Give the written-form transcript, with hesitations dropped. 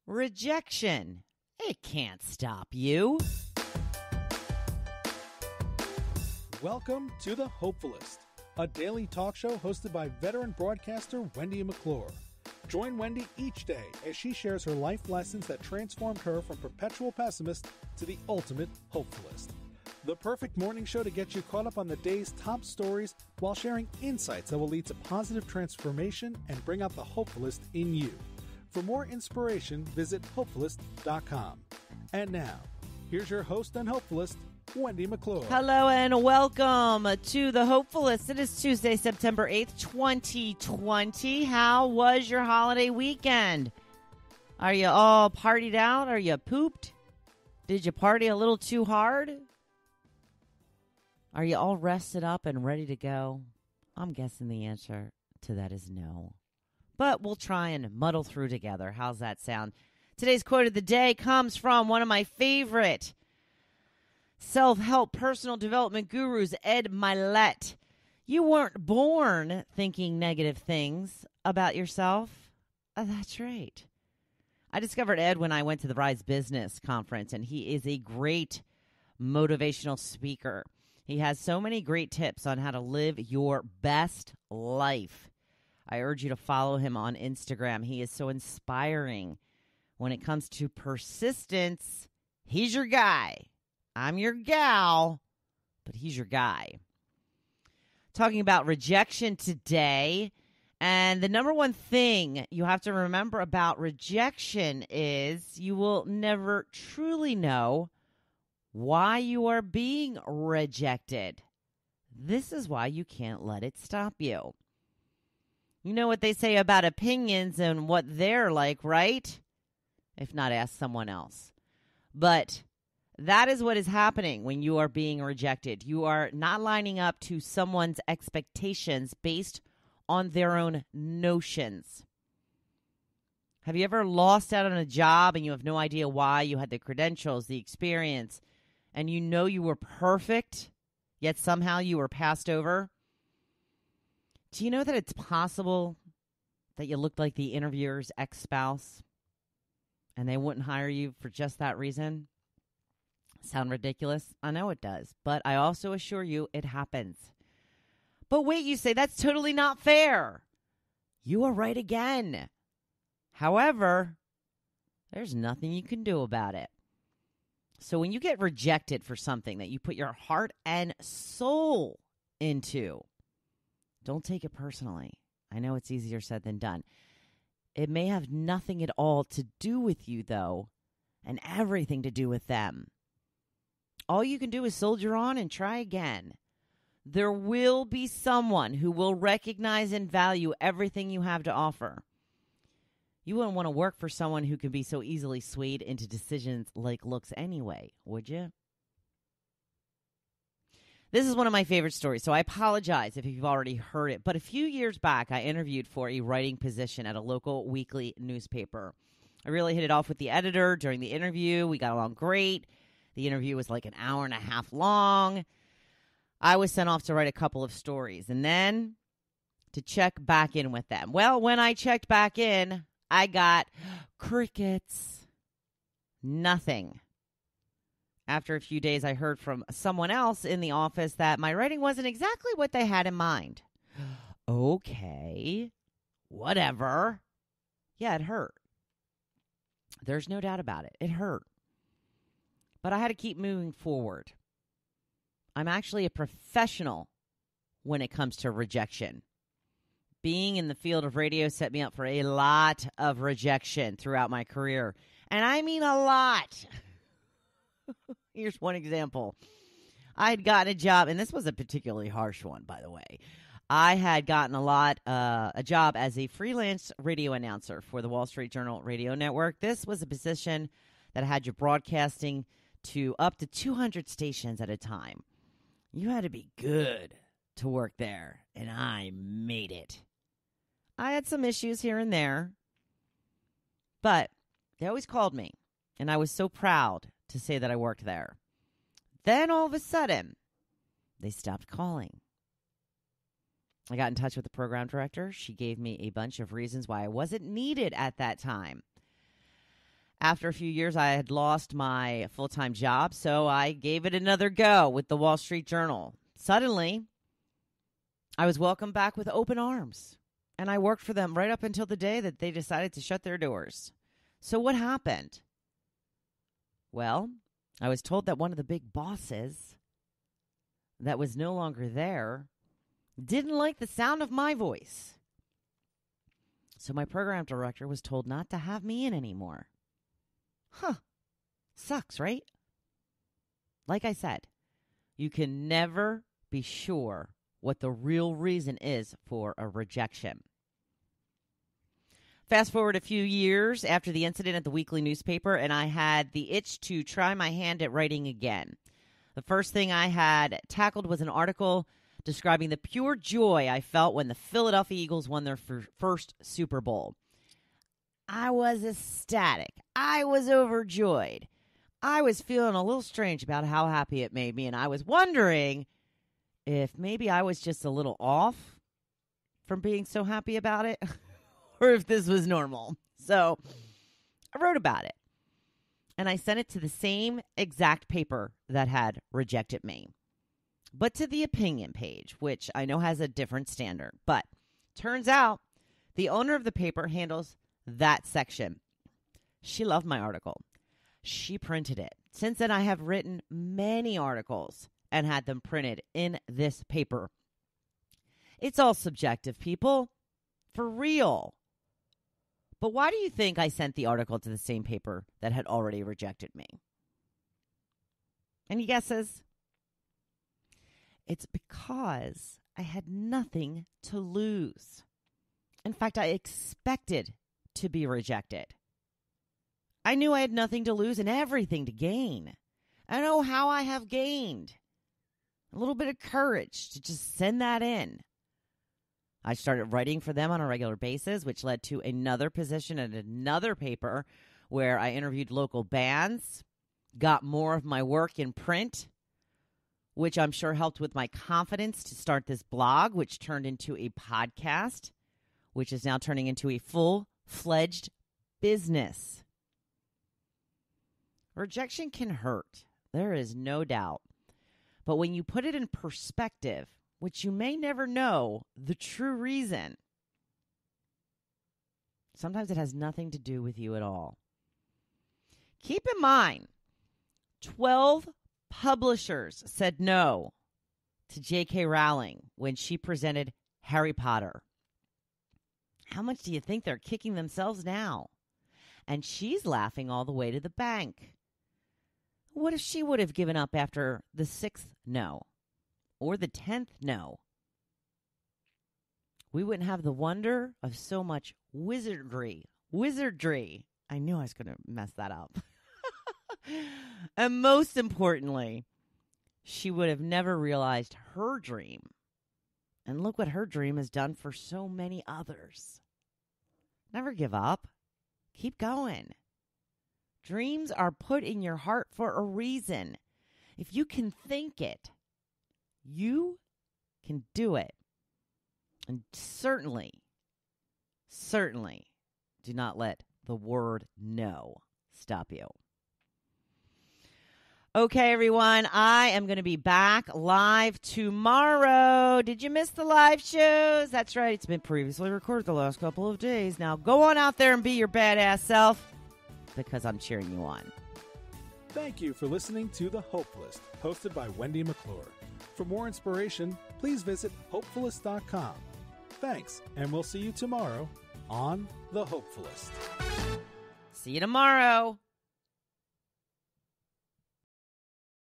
Rejection. It can't stop you. Welcome to the Hopefulist, a daily talk show hosted by veteran broadcaster Wendy McClure. Join Wendy each day as she shares her life lessons that transformed her from perpetual pessimist to the ultimate hopefulist. The perfect morning show to get you caught up on the day's top stories while sharing insights that will lead to positive transformation and bring out the hopefulist in you. For more inspiration, visit Hopefulist.com. And now, here's your host and hopefulist, Wendy McClure. Hello and welcome to the Hopefulist. It is Tuesday, September 8th, 2020. How was your holiday weekend? Are you all partied out? Are you pooped? Did you party a little too hard? Are you all rested up and ready to go? I'm guessing the answer to that is no. But we'll try and muddle through together. How's that sound? Today's quote of the day comes from one of my favorite self-help personal development gurus, Ed Milet. You weren't born thinking negative things about yourself. That's right. I discovered Ed when I went to the Rise Business Conference, and he is a great motivational speaker. He has so many great tips on how to live your best life. I urge you to follow him on Instagram. He is so inspiring. When it comes to persistence, he's your guy. I'm your gal, but he's your guy. Talking about rejection today, and the number one thing you have to remember about rejection is you will never truly know why you are being rejected. This is why you can't let it stop you. You know what they say about opinions and what they're like, right? If not, ask someone else. But that is what is happening when you are being rejected. You are not lining up to someone's expectations based on their own notions. Have you ever lost out on a job and you have no idea why? You had the credentials, the experience, and you know you were perfect, yet somehow you were passed over? Do you know that it's possible that you looked like the interviewer's ex-spouse and they wouldn't hire you for just that reason? Sound ridiculous? I know it does, but I also assure you it happens. But wait, you say, that's totally not fair. You are right again. However, there's nothing you can do about it. So when you get rejected for something that you put your heart and soul into, don't take it personally. I know it's easier said than done. It may have nothing at all to do with you, though, and everything to do with them. All you can do is soldier on and try again. There will be someone who will recognize and value everything you have to offer. You wouldn't want to work for someone who can be so easily swayed into decisions like looks anyway, would you? This is one of my favorite stories, so I apologize if you've already heard it. But a few years back, I interviewed for a writing position at a local weekly newspaper. I really hit it off with the editor during the interview. We got along great. The interview was like an hour and a half long. I was sent off to write a couple of stories and then to check back in with them. Well, when I checked back in, I got crickets. Nothing. After a few days, I heard from someone else in the office that my writing wasn't exactly what they had in mind. Okay, whatever. Yeah, it hurt. There's no doubt about it. It hurt. But I had to keep moving forward. I'm actually a professional when it comes to rejection. Being in the field of radio set me up for a lot of rejection throughout my career. And I mean a lot. Here's one example. I had gotten a job, and this was a particularly harsh one, by the way. I had gotten a job as a freelance radio announcer for the Wall Street Journal radio network. This was a position that had you broadcasting to up to 200 stations at a time. You had to be good to work there, and I made it. I had some issues here and there, but they always called me, and I was so proud to say that I worked there. Then all of a sudden, they stopped calling. I got in touch with the program director. She gave me a bunch of reasons why I wasn't needed at that time. After a few years, I had lost my full-time job, so I gave it another go with the Wall Street Journal. Suddenly, I was welcomed back with open arms, and I worked for them right up until the day that they decided to shut their doors. So what happened? Well, I was told that one of the big bosses that was no longer there didn't like the sound of my voice. So my program director was told not to have me in anymore. Sucks, right? Like I said, you can never be sure what the real reason is for a rejection. Fast forward a few years after the incident at the weekly newspaper, and I had the itch to try my hand at writing again. The first thing I had tackled was an article describing the pure joy I felt when the Philadelphia Eagles won their first Super Bowl. I was ecstatic. I was overjoyed. I was feeling a little strange about how happy it made me, and I was wondering if maybe I was just a little off from being so happy about it, or if this was normal. So I wrote about it, and I sent it to the same exact paper that had rejected me, but to the opinion page, which I know has a different standard. But turns out the owner of the paper handles that section. She loved my article. She printed it. Since then, I have written many articles and had them printed in this paper. It's all subjective, people. For real. But why do you think I sent the article to the same paper that had already rejected me? Any guesses? It's because I had nothing to lose. In fact, I expected to be rejected. I knew I had nothing to lose and everything to gain. I know how I have gained. A little bit of courage to just send that in. I started writing for them on a regular basis, which led to another position at another paper where I interviewed local bands, got more of my work in print, which I'm sure helped with my confidence to start this blog, which turned into a podcast, which is now turning into a full-fledged business. Rejection can hurt. There is no doubt. But when you put it in perspective, which you may never know the true reason, sometimes it has nothing to do with you at all. Keep in mind, 12 publishers said no to J.K. Rowling when she presented Harry Potter. How much do you think they're kicking themselves now? And she's laughing all the way to the bank. What if she would have given up after the 6th no? Or the 10th no? We wouldn't have the wonder of so much wizardry. I knew I was going to mess that up. And most importantly, she would have never realized her dream. And look what her dream has done for so many others. Never give up. Keep going. Dreams are put in your heart for a reason. If you can think it, you can do it. And certainly do not let the word no stop you. Okay, everyone, I am going to be back live tomorrow. Did you miss the live shows? That's right. It's been previously recorded the last couple of days. Now go on out there and be your badass self, because I'm cheering you on. Thank you for listening to The Hopefulist, hosted by Wendy McClure. For more inspiration, please visit Hopefulist.com. Thanks, and we'll see you tomorrow on The Hopefulist. See you tomorrow.